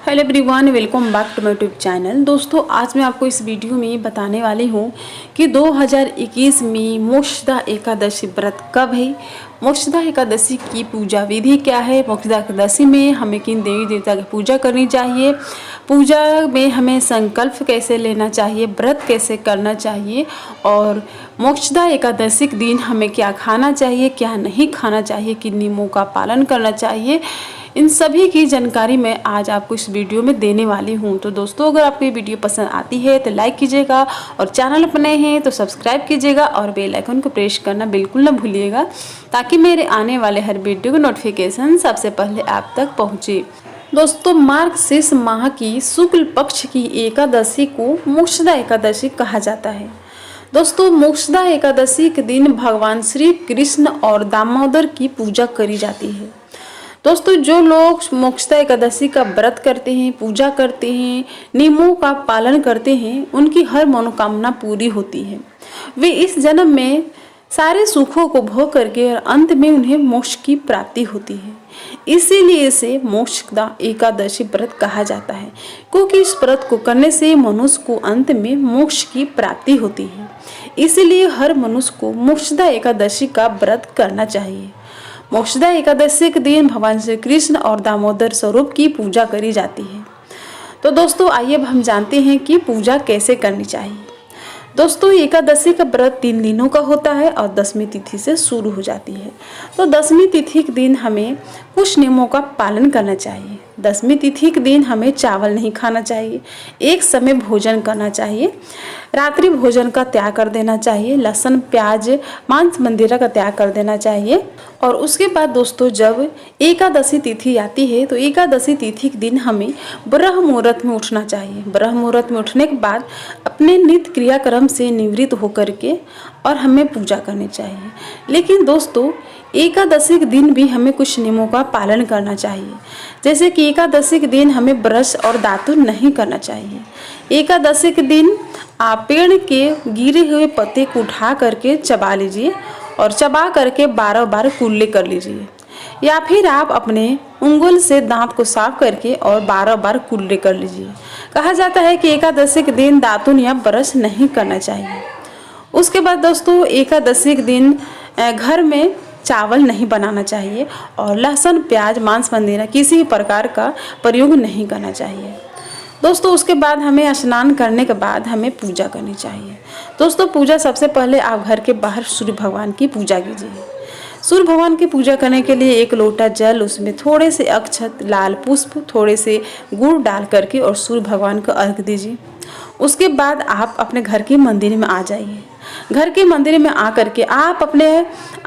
Hello everyone, welcome back to my YouTube channel. दोस्तों, आज मैं आपको इस वीडियो में बताने वाली हूँ कि 2021 में मोक्षदा एकादशी व्रत कब है, मोक्षदा एकादशी की पूजा विधि क्या है, मोक्षदा एकादशी में हमें किन देवी देवता की पूजा करनी चाहिए, पूजा में हमें संकल्प कैसे लेना चाहिए, व्रत कैसे करना चाहिए और मोक्षदा एकादशी के दिन हमें क्या खाना चाहिए, क्या नहीं खाना चाहिए, किन नियमों का पालन करना चाहिए, इन सभी की जानकारी मैं आज आपको इस वीडियो में देने वाली हूं। तो दोस्तों, अगर आपको ये वीडियो पसंद आती है तो लाइक कीजिएगा और चैनल पर नए हैं तो सब्सक्राइब कीजिएगा और बेल आइकन को प्रेस करना बिल्कुल ना भूलिएगा, ताकि मेरे आने वाले हर वीडियो का नोटिफिकेशन सबसे पहले आप तक पहुँचे। दोस्तों, मार्गशीर्ष माह की शुक्ल पक्ष की एकादशी को मोक्षदा एकादशी कहा जाता है। दोस्तों, मोक्षदा एकादशी के दिन भगवान श्री कृष्ण और दामोदर की पूजा करी जाती है। दोस्तों, जो लोग मोक्षदा एकादशी का व्रत करते हैं, पूजा करते हैं, नियमों का पालन करते हैं, उनकी हर मनोकामना पूरी होती है। वे इस जन्म में सारे सुखों को भोग करके और अंत में उन्हें मोक्ष की प्राप्ति होती है। इसीलिए इसे मोक्षदा एकादशी व्रत कहा जाता है, क्योंकि इस व्रत को करने से मनुष्य को अंत में मोक्ष की प्राप्ति होती है। इसीलिए हर मनुष्य को मोक्षदा एकादशी का व्रत करना चाहिए। मोक्षदा एकादशी के दिन भगवान श्री कृष्ण और दामोदर स्वरूप की पूजा करी जाती है। तो दोस्तों, आइए अब हम जानते हैं कि पूजा कैसे करनी चाहिए। दोस्तों, एकादशी का व्रत 3 दिनों का होता है और 10वीं तिथि से शुरू हो जाती है। तो 10वीं तिथि के दिन हमें कुछ नियमों का पालन करना चाहिए। 10वीं तिथि के दिन हमें चावल नहीं खाना चाहिए, एक समय भोजन करना चाहिए, रात्रि भोजन का त्याग कर देना चाहिए, लहसुन प्याज मांस मंदिरा का त्याग कर देना चाहिए। और उसके बाद दोस्तों, जब एकादशी तिथि आती है तो एकादशी तिथि के दिन हमें ब्रह्म मुहूर्त में उठना चाहिए। ब्रह्म मुहूर्त में उठने के बाद अपने नित्य क्रियाक्रम से निवृत्त होकर के और हमें पूजा करनी चाहिए। लेकिन दोस्तों, एकादशी के दिन भी हमें कुछ नियमों का पालन करना चाहिए। जैसे कि एकादशी के दिन हमें ब्रश और दातुन नहीं करना चाहिए। एकादशी के दिन आप पेड़ के गिरे हुए पत्ते को उठा करके चबा लीजिए और चबा करके 12 बार कुल्ले कर लीजिए, या फिर आप अपने उंगल से दांत को साफ करके और 12 बार कुल्ले कर लीजिए। कहा जाता है कि एकादशी के दिन दातुन या ब्रश नहीं करना चाहिए। उसके बाद दोस्तों, एकादशी के दिन घर में चावल नहीं बनाना चाहिए और लहसुन प्याज मांस मंदिरा किसी भी प्रकार का प्रयोग नहीं करना चाहिए। दोस्तों, उसके बाद हमें स्नान करने के बाद हमें पूजा करनी चाहिए। दोस्तों, पूजा सबसे पहले आप घर के बाहर सूर्य भगवान की पूजा कीजिए। सूर्य भगवान की पूजा करने के लिए 1 लोटा जल, उसमें थोड़े से अक्षत, लाल पुष्प, थोड़े से गुड़ डाल करके और सूर्य भगवान को अर्घ दीजिए। उसके बाद आप अपने घर के मंदिर में आ जाइए। घर के मंदिर में आकर के आप अपने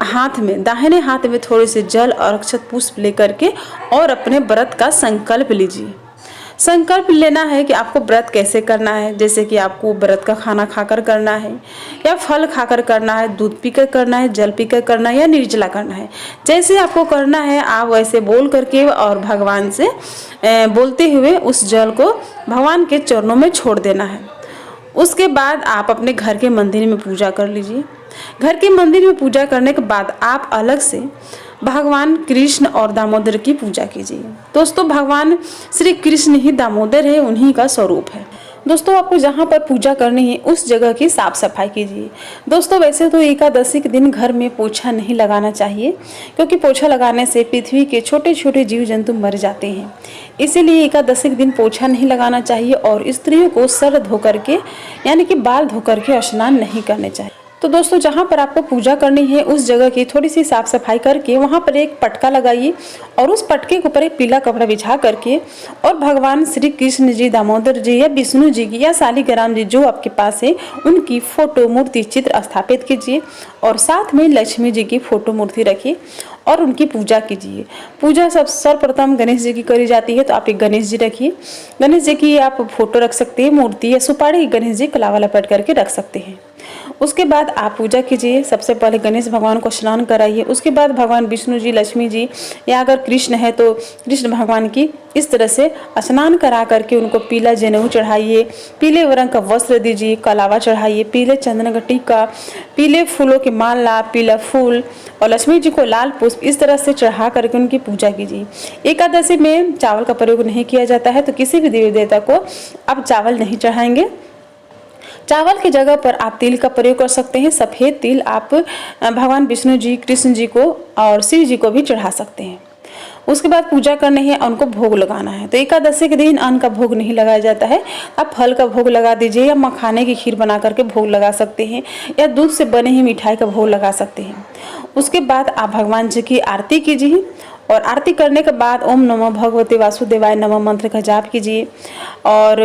हाथ में, दाहिने हाथ में थोड़े से जल और अक्षत पुष्प लेकर के और अपने व्रत का संकल्प लीजिए। संकल्प लेना है कि आपको व्रत कैसे करना है। जैसे कि आपको व्रत का खाना खाकर करना है या फल खाकर करना है, दूध पीकर करना है, जल पीकर करना है या निर्जला करना है। जैसे आपको करना है आप वैसे बोल करके और भगवान से बोलते हुए उस जल को भगवान के चरणों में छोड़ देना है। उसके बाद आप अपने घर के मंदिर में पूजा कर लीजिए। घर के मंदिर में पूजा करने के बाद आप अलग से भगवान कृष्ण और दामोदर की पूजा कीजिए। दोस्तों, भगवान श्री कृष्ण ही दामोदर है, उन्हीं का स्वरूप है। दोस्तों, आपको जहाँ पर पूजा करनी है उस जगह की साफ सफाई कीजिए। दोस्तों, वैसे तो एकादशी के दिन घर में पोछा नहीं लगाना चाहिए, क्योंकि पोछा लगाने से पृथ्वी के छोटे छोटे जीव जंतु मर जाते हैं। इसीलिए एकादशी के दिन पोछा नहीं लगाना चाहिए और स्त्रियों को सर धो करके यानी कि बाल धो करके स्नान नहीं करने चाहिए। तो दोस्तों, जहाँ पर आपको पूजा करनी है उस जगह की थोड़ी सी साफ सफाई करके वहाँ पर एक पटका लगाइए और उस पटके के ऊपर एक पीला कपड़ा बिछा करके और भगवान श्री कृष्ण जी, दामोदर जी या विष्णु जी की या शालिग्राम जी जो आपके पास है उनकी फोटो मूर्ति चित्र स्थापित कीजिए और साथ में लक्ष्मी जी की फोटो मूर्ति रखिए और उनकी पूजा कीजिए। पूजा सर्वप्रथम गणेश जी की करी जाती है, तो आप एक गणेश जी रखिए। गणेश जी की आप फोटो रख सकते हैं, मूर्ति या सुपारी गणेश जी कलावा लपेट करके रख सकते हैं। उसके बाद आप पूजा कीजिए। सबसे पहले गणेश भगवान को स्नान कराइए। उसके बाद भगवान विष्णु जी, लक्ष्मी जी या अगर कृष्ण है तो कृष्ण भगवान की इस तरह से स्नान करा करके उनको पीला जनेऊ चढ़ाइए, पीले रंग का वस्त्र दीजिए, कलावा चढ़ाइए, पीले चंदन का टीका, पीले फूलों की माला, पीला फूल और लक्ष्मी जी को लाल पुष्प इस तरह से चढ़ा करके उनकी पूजा कीजिए। एकादशी में चावल का प्रयोग नहीं किया जाता है, तो किसी भी देवी देवता को आप चावल नहीं चढ़ाएंगे। चावल की जगह पर आप तिल का प्रयोग कर सकते हैं। सफ़ेद तिल आप भगवान विष्णु जी, कृष्ण जी को और शिव जी को भी चढ़ा सकते हैं। उसके बाद पूजा करनी है, उनको भोग लगाना है। तो एकादशी के दिन अन्न का भोग नहीं लगाया जाता है। आप फल का भोग लगा दीजिए या मखाने की खीर बना करके भोग लगा सकते हैं या दूध से बने ही मिठाई का भोग लगा सकते हैं। उसके बाद आप भगवान जी की आरती कीजिए और आरती करने के बाद ओम नमो भगवते वासुदेवाय नमः मंत्र का जाप कीजिए और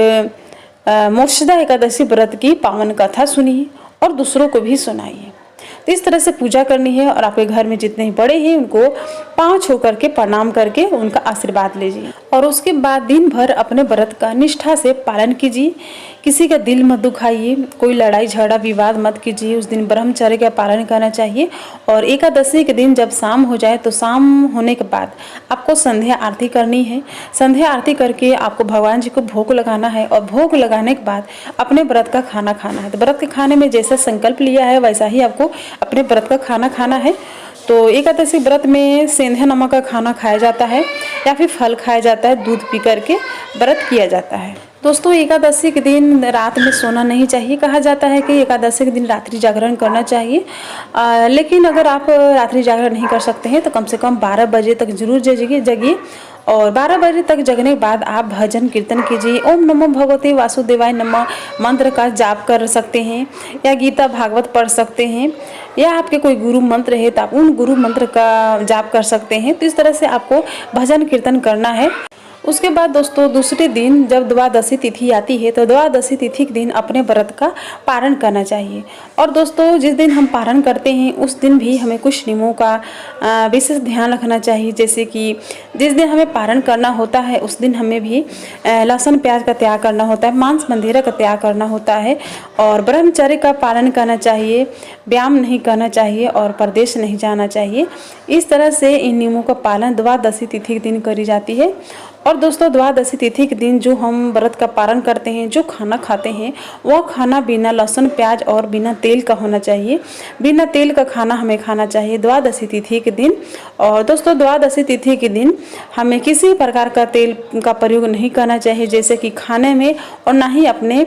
मोक्षदा एकादशी व्रत की पावन कथा सुनिए और दूसरों को भी सुनाइए। तो इस तरह से पूजा करनी है और आपके घर में जितने बड़े हैं उनको पाँव छू करके प्रणाम करके उनका आशीर्वाद लीजिए और उसके बाद दिन भर अपने व्रत का निष्ठा से पालन कीजिए। किसी का दिल मत दुखाइए, कोई लड़ाई झगड़ा विवाद मत कीजिए। उस दिन ब्रह्मचर्य का पालन करना चाहिए और एकादशी के दिन जब शाम हो जाए तो शाम होने के बाद आपको संध्या आरती करनी है। संध्या आरती करके आपको भगवान जी को भोग लगाना है और भोग लगाने के बाद अपने व्रत का खाना खाना है। तो व्रत के खाने में जैसा संकल्प लिया है वैसा ही आपको अपने व्रत का खाना खाना है। तो एकादशी व्रत में सेंधा नमक का खाना खाया जाता है या फिर फल खाया जाता है, दूध पी करके व्रत किया जाता है। दोस्तों एकादशी के दिन रात में सोना नहीं चाहिए। कहा जाता है कि एकादशी के दिन रात्रि जागरण करना चाहिए, लेकिन अगर आप रात्रि जागरण नहीं कर सकते हैं तो कम से कम 12 बजे तक जरूर जगिए और 12 बजे तक जगने के बाद आप भजन कीर्तन कीजिए। ओम नमो भगवते वासुदेवाय नमः मंत्र का जाप कर सकते हैं या गीता भागवत पढ़ सकते हैं या आपके कोई गुरु मंत्र है तो आप उन गुरु मंत्र का जाप कर सकते हैं। तो इस तरह से आपको भजन कीर्तन करना है। उसके बाद दोस्तों दूसरे दिन जब द्वादशी तिथि आती है तो द्वादशी तिथि के दिन अपने व्रत का पारण करना चाहिए। और दोस्तों जिस दिन हम पारण करते हैं उस दिन भी हमें कुछ नियमों का विशेष ध्यान रखना चाहिए। जैसे कि जिस दिन हमें पारण करना होता है उस दिन हमें भी लहसुन प्याज का त्याग करना होता है, मांस मंदिरा का त्याग करना होता है और ब्रह्मचर्य का पालन करना चाहिए, व्यायाम नहीं करना चाहिए और परदेश नहीं जाना चाहिए। इस तरह से इन नियमों का पालन द्वादशी तिथि के दिन करी जाती है। और दोस्तों द्वादशी तिथि के दिन जो हम व्रत का पारण करते हैं, जो खाना खाते हैं वह खाना बिना लहसुन प्याज और बिना तेल का होना चाहिए। बिना तेल का खाना हमें खाना चाहिए द्वादशी तिथि के दिन। और दोस्तों द्वादशी तिथि के दिन हमें किसी प्रकार का तेल का प्रयोग नहीं करना चाहिए, जैसे कि खाने में और ना ही अपने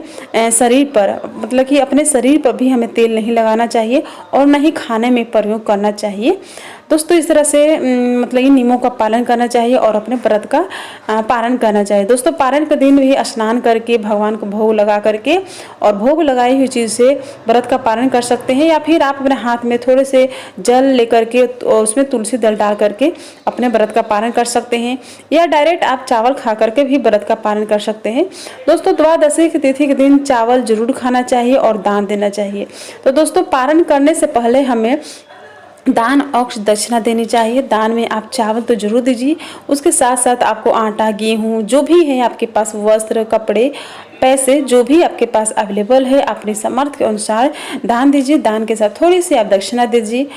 शरीर पर, मतलब कि अपने शरीर पर भी हमें तेल नहीं लगाना चाहिए और ना ही खाने में प्रयोग करना चाहिए। दोस्तों इस तरह से मतलब इन नियमों का पालन करना चाहिए और अपने व्रत का पारण करना चाहिए। दोस्तों पारण के दिन भी स्नान करके भगवान को भोग लगा करके और भोग लगाई हुई चीज़ से व्रत का पारण कर सकते हैं या फिर आप अपने हाथ में थोड़े से जल लेकर के उसमें तुलसी दल डाल करके अपने व्रत का पारण कर सकते हैं या डायरेक्ट आप चावल खा करके भी व्रत का पारण कर सकते हैं। दोस्तों द्वादशी की तिथि के दिन चावल जरूर खाना चाहिए और दान देना चाहिए। तो दोस्तों पारण करने से पहले हमें दान और दक्षिणा देनी चाहिए। दान में आप चावल तो जरूर दीजिए, उसके साथ साथ आपको आटा, गेहूँ जो भी है आपके पास, वस्त्र, कपड़े, पैसे जो भी आपके पास अवेलेबल है अपने सामर्थ्य के अनुसार दान दीजिए। दान के साथ थोड़ी सी आप दक्षिणा दीजिए।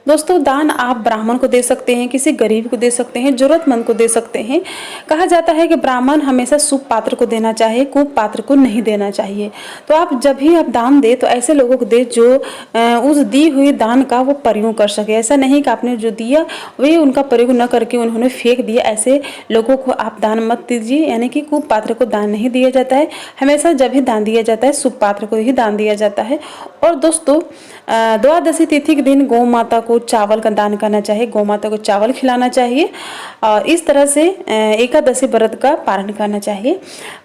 दोस्तों दान आप ब्राह्मण को दे सकते हैं, किसी गरीब को दे सकते हैं, जरूरतमंद को दे सकते हैं। कहा जाता है कि ब्राह्मण हमेशा शुभ पात्र को देना चाहिए, कुप पात्र को नहीं देना चाहिए। तो आप जब भी आप दान दे तो ऐसे लोगों को दे जो उस दी हुई दान का वो प्रयोग कर सके। ऐसा नहीं कि आपने जो दिया वही उनका प्रयोग न करके उन्होंने फेंक दिया, ऐसे लोगों को आप दान मत दीजिए। यानी कि कुप पात्र को दान नहीं दिया जाता है, हमेशा जब भी दान दिया जाता है शुभ पात्र को ही दान दिया जाता है। और दोस्तों द्वादशी तिथि के दिन गौ माता को चावल का दान करना चाहिए, गौ माता को चावल खिलाना चाहिए और इस तरह से एकादशी व्रत का पारण करना चाहिए।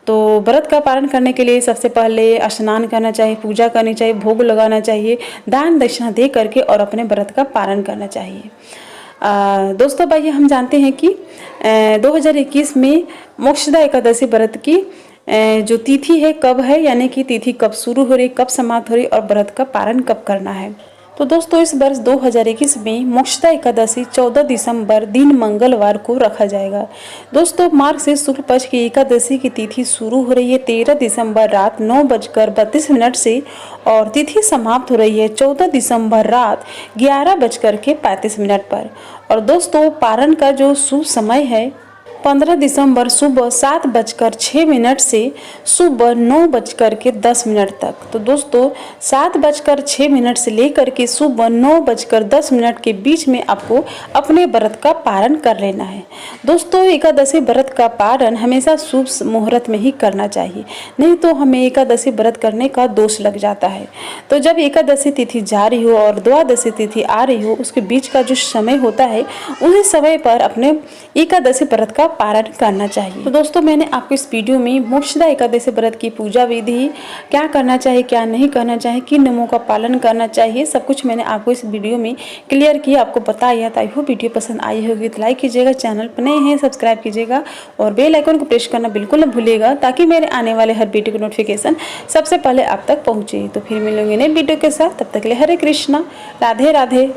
तो व्रत का पारण करने के लिए सबसे पहले स्नान करना चाहिए, पूजा करनी चाहिए, भोग लगाना चाहिए, दान दक्षिणा दे करके और अपने व्रत का पारण करना चाहिए। दोस्तों भाई हम जानते हैं कि 2021 में मोक्षदा एकादशी व्रत की जो तिथि है कब है, यानी कि तिथि कब शुरू हो रही, कब समाप्त हो रही और व्रत का पारण कब करना है। तो दोस्तों इस वर्ष 2021 में मोक्षदा एकादशी 14 दिसंबर दिन मंगलवार को रखा जाएगा। दोस्तों मार्ग से शुक्ल पक्ष की एकादशी की तिथि शुरू हो रही है 13 दिसंबर रात 9:32 से और तिथि समाप्त हो रही है 14 दिसंबर रात 11:35 पर। और दोस्तों पारण का जो शुभ समय है 15 दिसंबर सुबह 7:06 से सुबह 9:10 तक। तो दोस्तों 7:06 से लेकर के सुबह 9:10 के बीच में आपको अपने व्रत का पारण कर लेना है। दोस्तों एकादशी व्रत का पारण हमेशा शुभ मुहूर्त में ही करना चाहिए, नहीं तो हमें एकादशी व्रत करने का दोष लग जाता है। तो जब एकादशी तिथि जा रही हो और द्वादशी तिथि आ रही हो उसके बीच का जो समय होता है उसी समय पर अपने एकादशी व्रत का पारण करना चाहिए। तो दोस्तों मैंने आपको इस वीडियो में मोक्षदा एकादशी व्रत की पूजा विधि, क्या करना चाहिए क्या नहीं करना चाहिए, किन नियमों का पालन करना चाहिए, सब कुछ मैंने आपको इस वीडियो में क्लियर किया, आपको बताया। तो आई होप वीडियो पसंद आई होगी तो लाइक कीजिएगा, चैनल पर नए हैं सब्सक्राइब कीजिएगा और बेल आइकन को प्रेस करना बिल्कुल न भूलिएगा ताकि मेरे आने वाले हर वीडियो की नोटिफिकेशन सबसे पहले आप तक पहुंचे। तो फिर मिलेंगे नए वीडियो के साथ, तब तक के लिए हरे कृष्णा, राधे राधे।